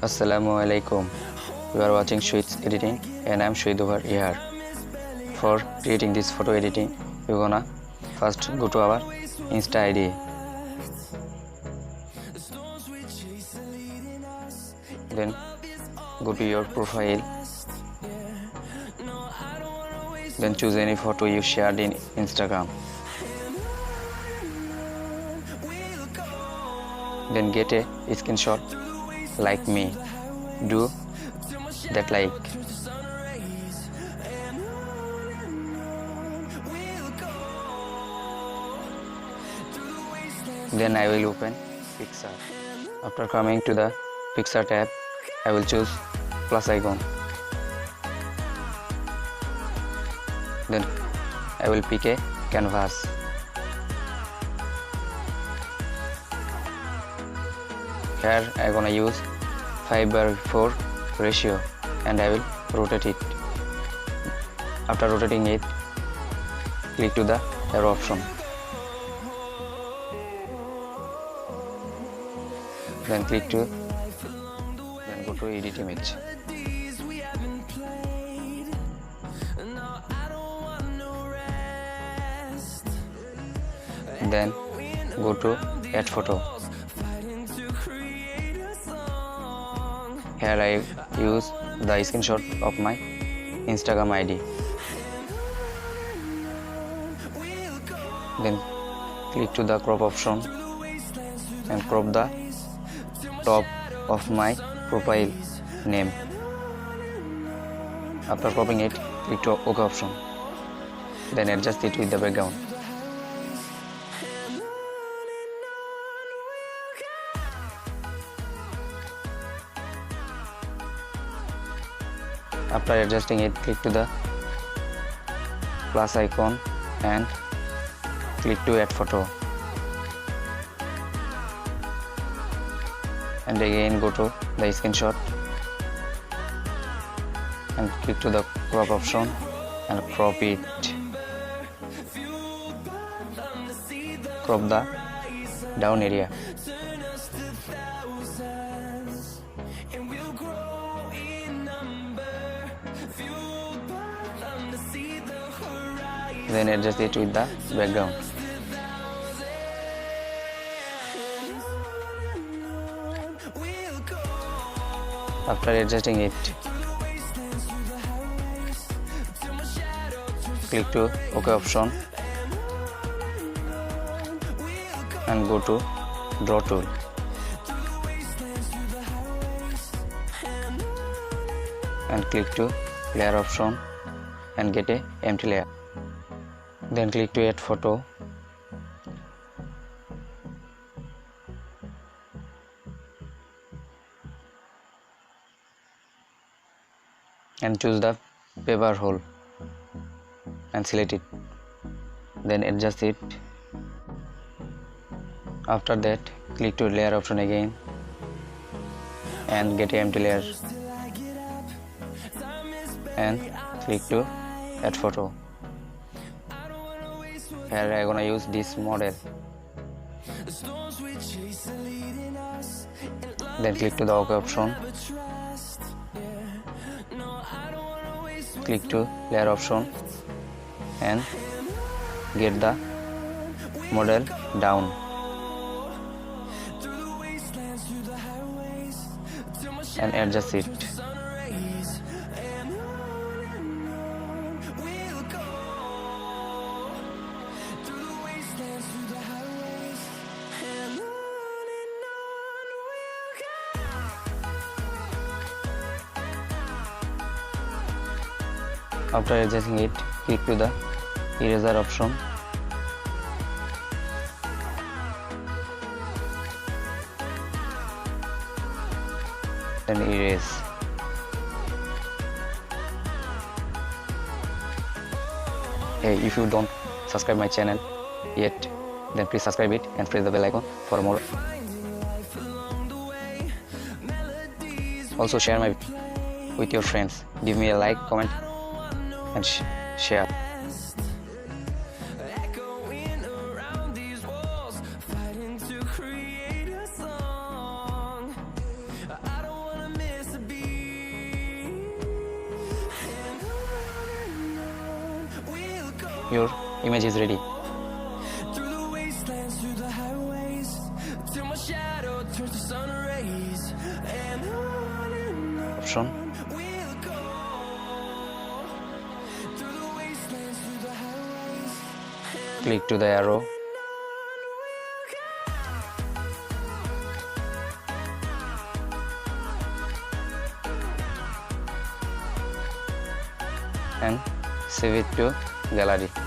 Assalamualaikum. You are watching Sweet's Editing and I am Sweet over here. For creating this photo editing, you're gonna first go to our Insta ID. Then go to your profile. Then choose any photo you shared in Instagram. Then get a screenshot like me. Do that like. Then I will open Picsart. After coming to the Picsart tab, I will choose plus icon. Then I will pick a canvas. Here I gonna use 5:4 ratio and I will rotate it. After rotating it, click to the arrow option. Then go to edit image. Then go to add photo. Here I use the screenshot of my Instagram ID. Then click to the crop option and crop the top of my profile name. After cropping it, click to OK option. Then adjust it with the background. After adjusting it, click to the plus icon and click to add photo. And again go to the screenshot and click to the crop option and crop it. Crop the down area. Then adjust it with the background. After adjusting it, click to OK option and go to draw tool. And click to layer option and get a empty layer. Then click to add photo. And choose the paper hole and select it. Then adjust it. After that, click to layer option again and get an empty layer. And click to add photo. Here I gonna use this model. Then click to the OK option. Click to layer option and get the model down. And adjust it. After adjusting it, click to the eraser option and erase. Hey, if you don't subscribe my channel yet, then please subscribe it and press the bell icon for more. Also share my with your friends. Give me a like, comment and share. your image is ready. Through the wastelands, through the highways, till my shadow turns to sun rays, and on Option. we'll go. Through the wastelands, through the highways, and Click to the arrow. on we'll go. And save it to gallery.